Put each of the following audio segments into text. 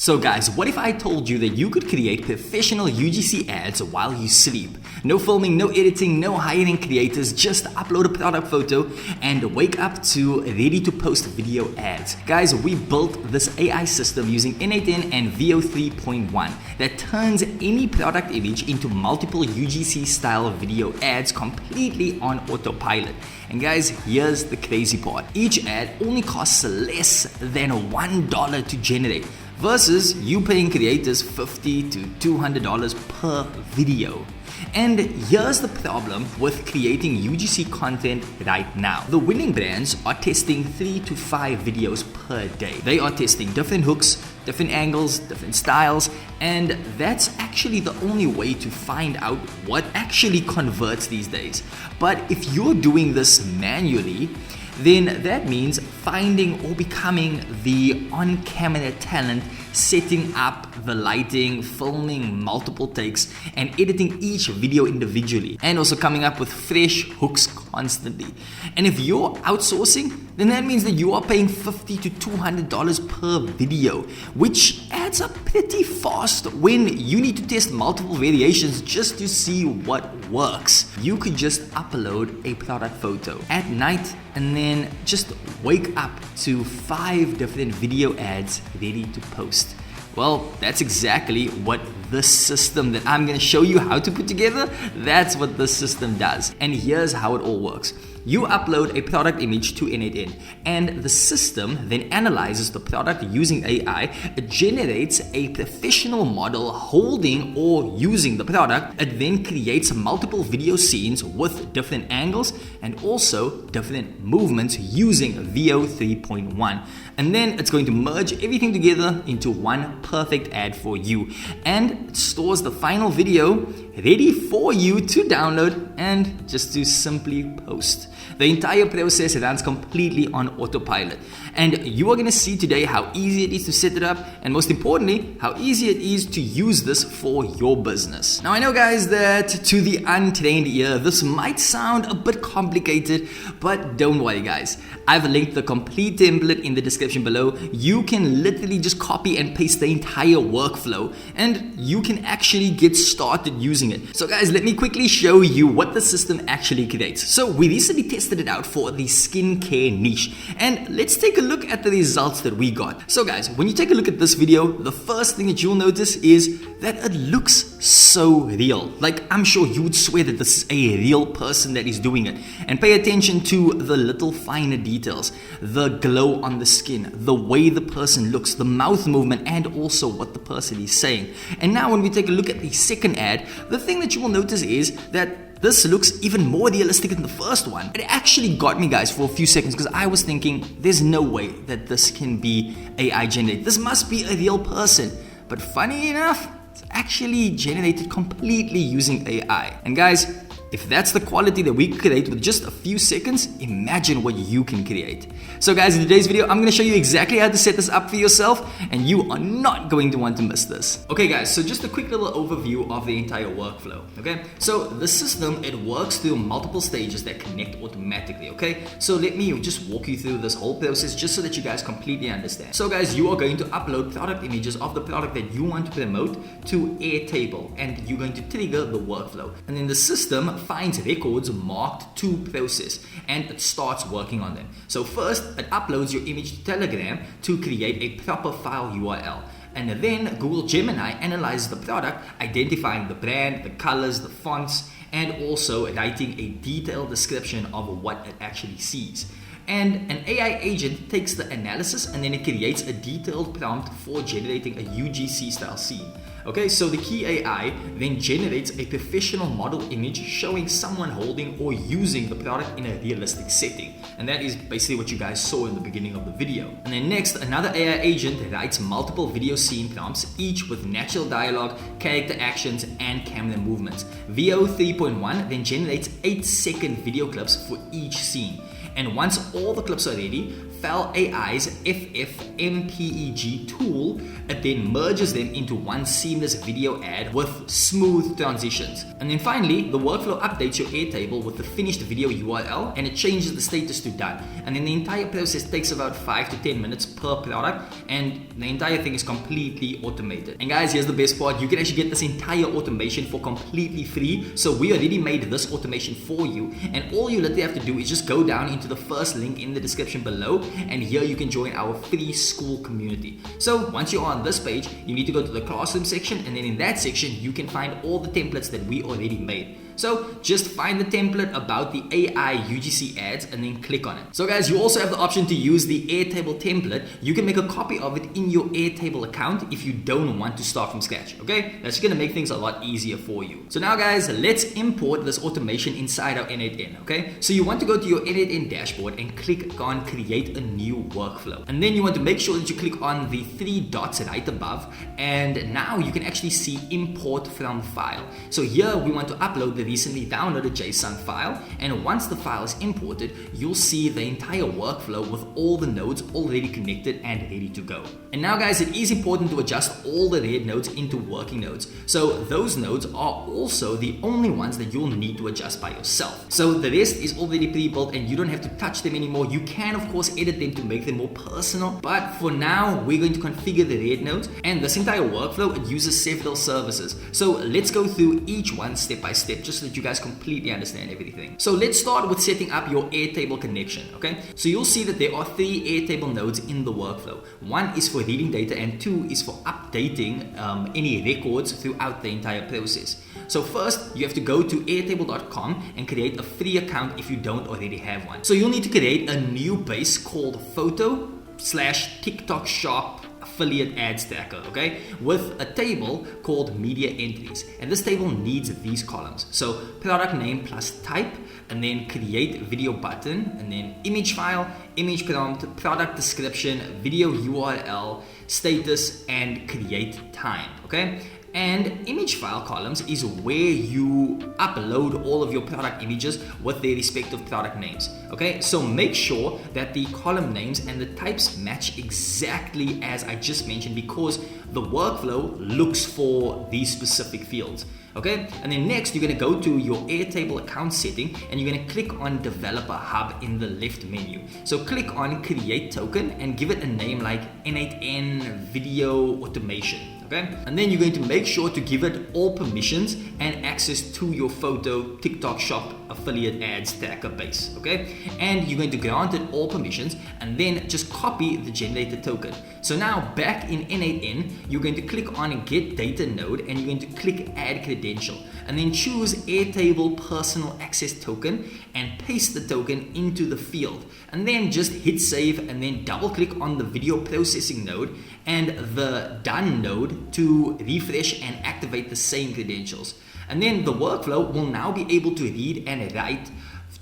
So guys, what if I told you that you could create professional UGC ads while you sleep? No filming, no editing, no hiring creators, just upload a product photo and wake up to ready to post video ads. Guys, we built this AI system using N8N and VO 3.1 that turns any product image into multiple UGC style video ads completely on autopilot. And guys, here's the crazy part. Each ad only costs less than $1 to generate, versus you paying creators $50 to $200 per video. And here's the problem with creating UGC content right now. The winning brands are testing 3 to 5 videos per day. They are testing different hooks, different angles, different styles, and that's actually the only way to find out what actually converts these days. But if you're doing this manually, then that means finding or becoming the on-camera talent, setting up the lighting, filming multiple takes, and editing each video individually, and also coming up with fresh hooks constantly. And if you're outsourcing, then that means that you are paying $50 to $200 per video, which adds up pretty fast when you need to test multiple variations just to see what works. You could just upload a product photo at night and then just wake up to 5 different video ads ready to post. Well, that's exactly what this system that I'm going to show you how to put together, that's what this system does. And here's how it all works. You upload a product image to N8N, and the system then analyzes the product using AI. It generates a professional model holding or using the product. It then creates multiple video scenes with different angles and also different movements using VO 3.1. And then it's going to merge everything together into one perfect ad for you. And it stores the final video ready for you to download and just to simply post. The entire process runs completely on autopilot. And you are going to see today how easy it is to set it up, and most importantly, how easy it is to use this for your business. Now I know guys that to the untrained ear, this might sound a bit complicated, but don't worry guys. I've linked the complete template in the description below. You can literally just copy and paste the entire workflow and you can actually get started using it. So guys, let me quickly show you what the system actually creates. So we recently tested it out for the skincare niche, and let's take a look at the results that we got. So guys, when you take a look at this video, the first thing that you'll notice is that it looks so real. Like, I'm sure you would swear that this is a real person that is doing it. And pay attention to the little finer details, the glow on the skin, the way the person looks, the mouth movement, and also what the person is saying. And now when we take a look at the second ad, the thing that you will notice is that this looks even more realistic than the first one. It actually got me guys for a few seconds because I was thinking there's no way that this can be AI generated. This must be a real person. But funny enough, it's actually generated completely using AI. And guys, if that's the quality that we create with just a few seconds, imagine what you can create. So guys, in today's video, I'm going to show you exactly how to set this up for yourself, and you are not going to want to miss this. Okay guys, so just a quick little overview of the entire workflow, okay? So the system, it works through multiple stages that connect automatically, okay? So let me just walk you through this whole process just so that you guys completely understand. So guys, you are going to upload product images of the product that you want to promote to Airtable, and you're going to trigger the workflow. And then the system finds records marked to process and it starts working on them. So first, it uploads your image to Telegram to create a proper file URL. And then Google Gemini analyzes the product, identifying the brand, the colors, the fonts, and also writing a detailed description of what it actually sees. And an AI agent takes the analysis and then it creates a detailed prompt for generating a UGC style scene. Okay, so the key AI then generates a professional model image showing someone holding or using the product in a realistic setting. And that is basically what you guys saw in the beginning of the video. And then next, another AI agent writes multiple video scene prompts, each with natural dialogue, character actions, and camera movements. VO 3.1 then generates 8-second video clips for each scene. And once all the clips are ready, Fel AI's FFmpeg tool, it then merges them into one seamless video ad with smooth transitions. And then finally, the workflow updates your Airtable with the finished video URL, and it changes the status to done. And then the entire process takes about 5 to 10 minutes per product, and the entire thing is completely automated. And guys, here's the best part. You can actually get this entire automation for completely free. So we already made this automation for you, and all you literally have to do is just go down into the first link in the description below, and here you can join our free school community. So once you're on this page, you need to go to the classroom section, and then in that section you can find all the templates that we already made. So just find the template about the AI UGC ads and then click on it. So guys, you also have the option to use the Airtable template. You can make a copy of it in your Airtable account if you don't want to start from scratch, okay? That's gonna make things a lot easier for you. So now guys, let's import this automation inside our N8N, okay? So you want to go to your N8N dashboard and click on create a new workflow. And then you want to make sure that you click on the 3 dots right above, and now you can actually see import from file. So here we want to upload the recently downloaded JSON file, and once the file is imported, you'll see the entire workflow with all the nodes already connected and ready to go. And now guys, it is important to adjust all the red nodes into working nodes. So those nodes are also the only ones that you'll need to adjust by yourself. So the rest is already pre-built and you don't have to touch them anymore. You can of course edit them to make them more personal, but for now we're going to configure the red nodes, and this entire workflow, it uses several services. So let's go through each one step by step just so that you guys completely understand everything. So let's start with setting up your Airtable connection, okay? So you'll see that there are 3 Airtable nodes in the workflow. 1 is for reading data and 2 is for updating any records throughout the entire process. So first, you have to go to airtable.com and create a free account if you don't already have one. So you'll need to create a new base called photo/TikTok shop affiliate ad stacker, okay, with a table called media entries, and this table needs these columns. So product name plus type, and then create video button, and then image file, image prompt, product description, video URL, status, and create time, okay? And image file columns is where you upload all of your product images with their respective product names. Okay, so make sure that the column names and the types match exactly as I just mentioned, because the workflow looks for these specific fields. Okay, and then next you're going to go to your Airtable account setting and you're going to click on Developer Hub in the left menu. So click on Create Token and give it a name like N8N Video Automation. Okay, and then you're going to make sure to give it all permissions and access to your photo TikTok shop affiliate ad stacker base. Okay, and you're going to grant it all permissions and then just copy the generated token. So now back in N8N, you're going to click on Get Data Node and you're going to click Add Credential, and then choose Airtable Personal Access Token and paste the token into the field, and then just hit save and then double click on the video processing node and the done node to refresh and activate the same credentials. And then the workflow will now be able to read and write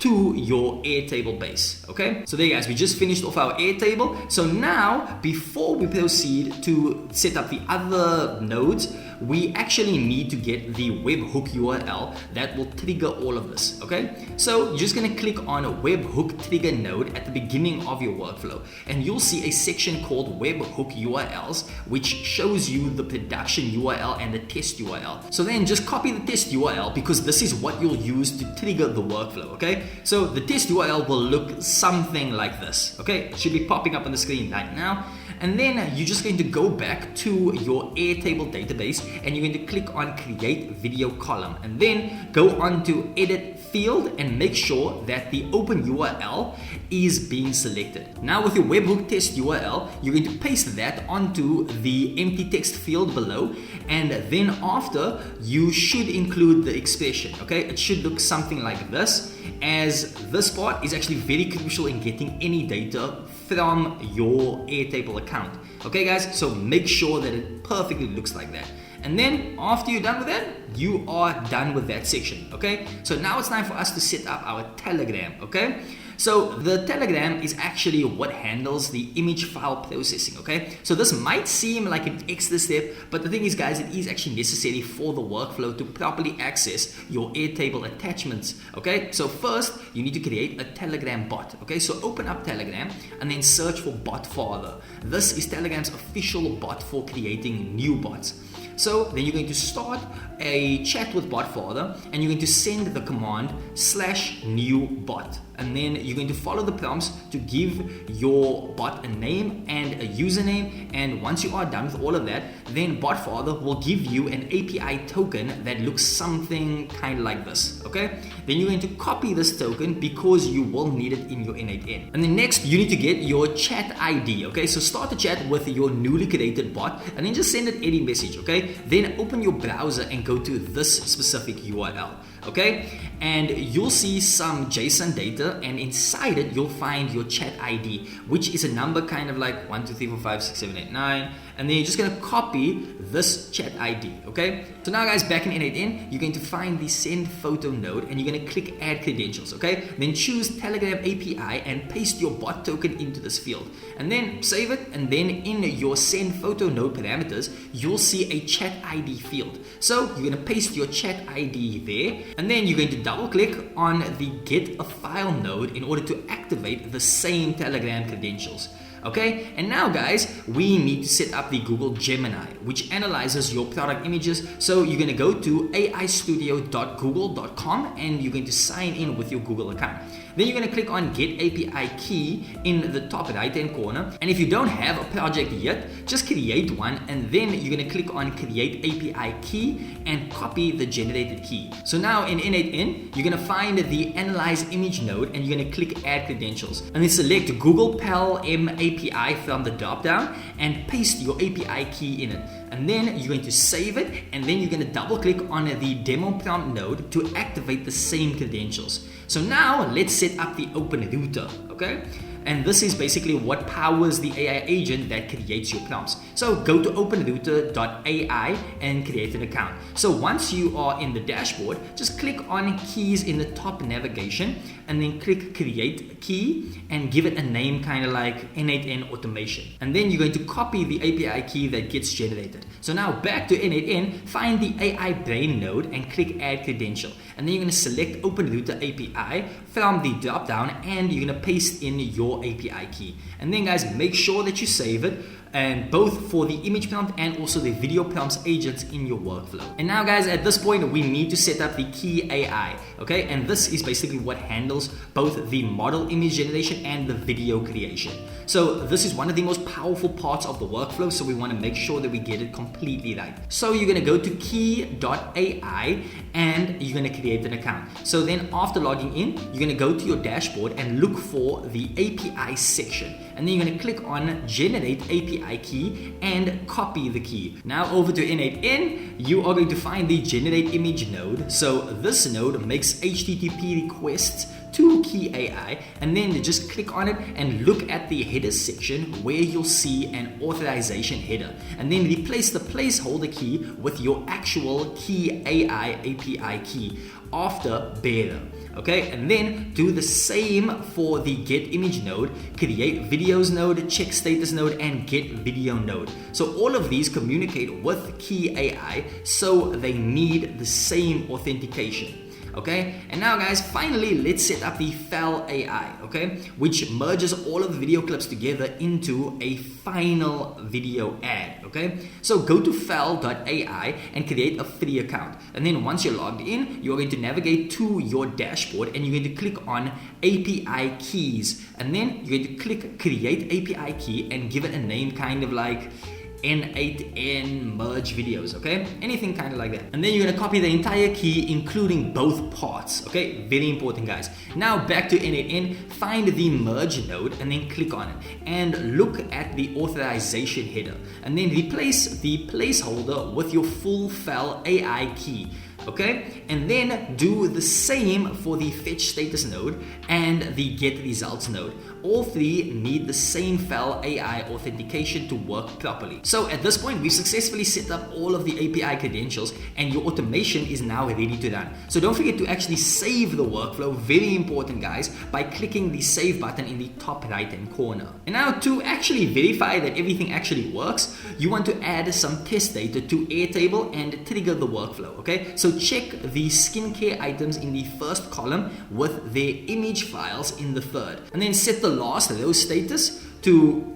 to your Airtable base. Okay, so there you guys, we just finished off our Airtable. So now, before we proceed to set up the other nodes, we actually need to get the webhook URL that will trigger all of this. Okay, so you're just going to click on a webhook trigger node at the beginning of your workflow, and you'll see a section called webhook URLs, which shows you the production URL and the test URL. So then just copy the test URL, because this is what you'll use to trigger the workflow. Okay, so the test URL will look something like this. Okay, it should be popping up on the screen right now. And then you're just going to go back to your Airtable database and you're going to click on Create Video Column, and then go on to Edit Field and make sure that the open URL is being selected. Now with your webhook test URL, you're going to paste that onto the empty text field below, and then after you should include the expression. Okay, it should look something like this, as this part is actually very crucial in getting any data from your Airtable account. Okay guys, so make sure that it perfectly looks like that. And then after you're done with that, you are done with that section. Okay, so now it's time for us to set up our Telegram. Okay, So the Telegram is actually what handles the image file processing, okay? So this might seem like an extra step, but the thing is, guys, it is actually necessary for the workflow to properly access your Airtable attachments, okay? So first, you need to create a Telegram bot, okay? So open up Telegram and then search for Botfather. This is Telegram's official bot for creating new bots. So then you're going to start a chat with Botfather and you're going to send the command /new_bot, and then you're going to follow the prompts to give your bot a name and a username. And once you are done with all of that, then Botfather will give you an API token that looks something kind of like this, okay? Then you're going to copy this token because you will need it in your N8N. And then next, you need to get your chat ID, okay? So start the chat with your newly created bot and then just send it any message, okay? Then open your browser and go to this specific URL, okay? And you'll see some JSON data, and inside it you'll find your chat ID, which is a number kind of like 1 2 3 4 5 6 7 8 9, and then you're just going to copy this chat ID, okay? So now, guys, back in N8N, you're going to find the send photo node and you're going to click add credentials, okay? Then choose Telegram API and paste your bot token into this field, and then save it. And then in your send photo node parameters, you'll see a chat ID field. So you're going to paste your chat ID there, and then you're going to double click on the get a file node in order to activate the same Telegram credentials. Okay, and now, guys, we need to set up the Google Gemini, which analyzes your product images. So you're going to go to aistudio.google.com and you're going to sign in with your Google account. Then you're going to click on Get API Key in the top right hand corner. And if you don't have a project yet, just create one, and then you're going to click on Create API Key and copy the generated key. So now in N8N, you're going to find the Analyze Image node and you're going to click Add Credentials. And then select Google Pal M API from the drop down and paste your API key in it. And then you're going to save it, and then you're going to double click on the demo prompt node to activate the same credentials. So now let's set up the Open Router, okay? And this is basically what powers the AI agent that creates your prompts. So go to openrouter.ai and create an account. So once you are in the dashboard, just click on keys in the top navigation and then click create key and give it a name kind of like N8N automation. And then you're going to copy the API key that gets generated. So now back to N8N, find the AI brain node and click add credential. And then you're going to select OpenRouter API from the drop down and you're going to paste in your API key. And then, guys, make sure that you save it, and both for the image prompt and also the video prompts agents in your workflow. And now, guys, at this point we need to set up the key AI, okay? And this is basically what handles both the model image generation and the video creation. So this is one of the most powerful parts of the workflow, so we want to make sure that we get it completely right. So you're going to go to key.ai and you're going to create an account. So then after logging in, you're going to go to your dashboard and look for the API section. And then you're going to click on Generate API Key and copy the key. Now over to N8N, you are going to find the Generate Image node. So this node makes HTTP requests to Key AI, and then just click on it and look at the header section where you'll see an authorization header, and then replace the placeholder key with your actual Key AI API key after bearer. Okay, and then do the same for the get image node, create videos node, check status node, and get video node. So all of these communicate with Key AI, so they need the same authentication. Okay, and now, guys, finally let's set up the Fel AI, okay, which merges all of the video clips together into a final video ad. Okay, so go to fel.ai and create a free account, and then once you're logged in, you're going to navigate to your dashboard and you're going to click on API keys, and then you're going to click create API key and give it a name kind of like N8N merge videos, okay? Anything kind of like that. And then you're gonna copy the entire key, including both parts, okay? Very important, guys. Now back to N8N, find the merge node and then click on it and look at the authorization header, and then replace the placeholder with your full Fel AI key. okay? And then do the same for the fetch status node and the get results node. All three need the same file AI authentication to work properly. So at this point, we've successfully set up all of the API credentials and your automation is now ready to run. So don't forget to actually save the workflow, very important guys, by clicking the save button in the top right hand corner. And now to actually verify that everything actually works, you want to add some test data to Airtable and trigger the workflow, okay? So check the skincare items in the first column with their image files in the third, and then set the last row status to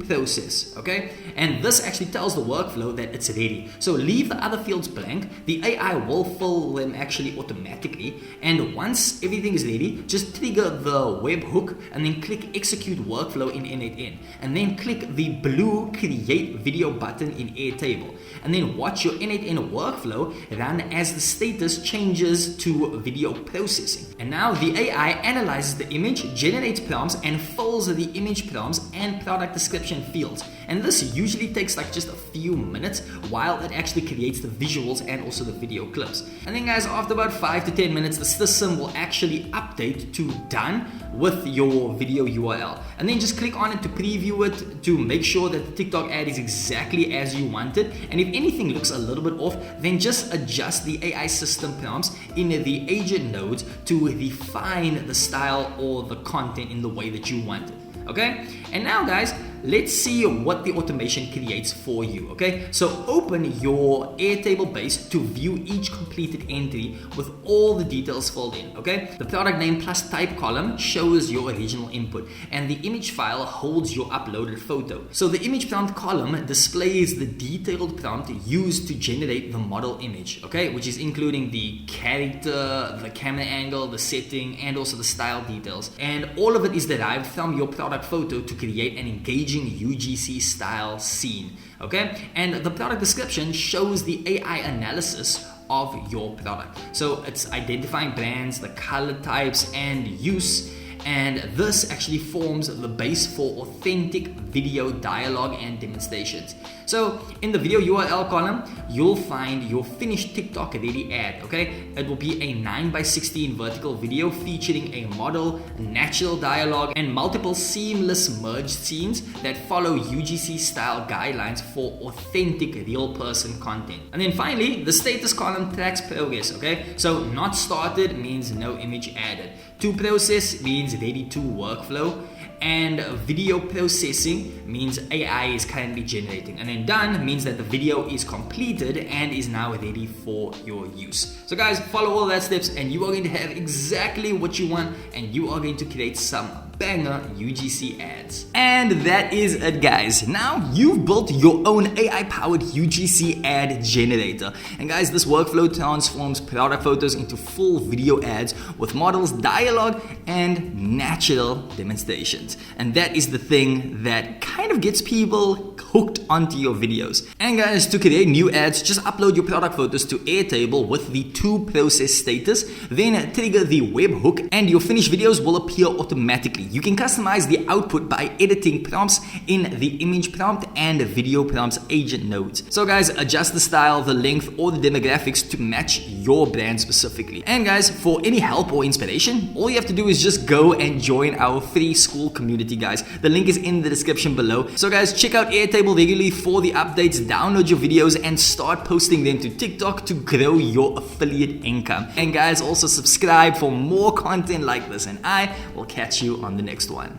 process, okay? And this actually tells the workflow that it's ready. So leave the other fields blank. The AI will fill them actually automatically. And once everything is ready, just trigger the webhook and then click execute workflow in N8N. And then click the blue create video button in Airtable. And then watch your N8N workflow run as the status changes to video processing. And now the AI analyzes the image, generates prompts, and fills the image prompts and product description fields. And this usually takes like just a few minutes while it actually creates the visuals and also the video clips. And then guys, after about 5 to 10 minutes, the system will actually update to done with your video URL. And then just click on it to preview it to make sure that the TikTok ad is exactly as you want it. And if anything looks a little bit off, then just adjust the AI system prompts in the agent nodes to refine the style or the content in the way that you want it. Okay, and now guys, let's see what the automation creates for you. Okay, so open your Airtable base to view each completed entry with all the details filled in. Okay, the product name plus type column shows your original input and the image file holds your uploaded photo. So the image prompt column displays the detailed prompt used to generate the model image, okay, which is including the character, the camera angle, the setting, and also the style details. And all of it is derived from your product photo to create an engaging UGC style scene, okay? And the product description shows the AI analysis of your product. So it's identifying brands, the color types, and use. And this actually forms the base for authentic video dialogue and demonstrations. So in the video URL column, you'll find your finished TikTok ready ad, okay? It will be a 9:16 vertical video featuring a model, natural dialogue, and multiple seamless merged scenes that follow UGC style guidelines for authentic real person content. And then finally, the status column tracks progress, okay? So not started means no image added. To process means ready to workflow, and video processing means AI is currently generating, and then done means that the video is completed and is now ready for your use. So guys, follow all that steps and you are going to have exactly what you want, and you are going to create some banger UGC ads. And that is it guys. Now you've built your own AI powered UGC ad generator. And guys, this workflow transforms product photos into full video ads with models, dialogue, and natural demonstrations. And that is the thing that kind of gets people hooked onto your videos. And guys, to create new ads, just upload your product photos to Airtable with the to process status, then trigger the webhook, and your finished videos will appear automatically. You can customize the output by editing prompts in the image prompt and video prompts agent nodes. So guys, adjust the style, the length, or the demographics to match your brand specifically. And guys, for any help or inspiration, all you have to do is just go and join our free school community, guys. The link is in the description below. So guys, check out Airtable regularly for the updates, download your videos, and start posting them to TikTok to grow your affiliate income. And guys, also subscribe for more content like this, and I will catch you on the next one.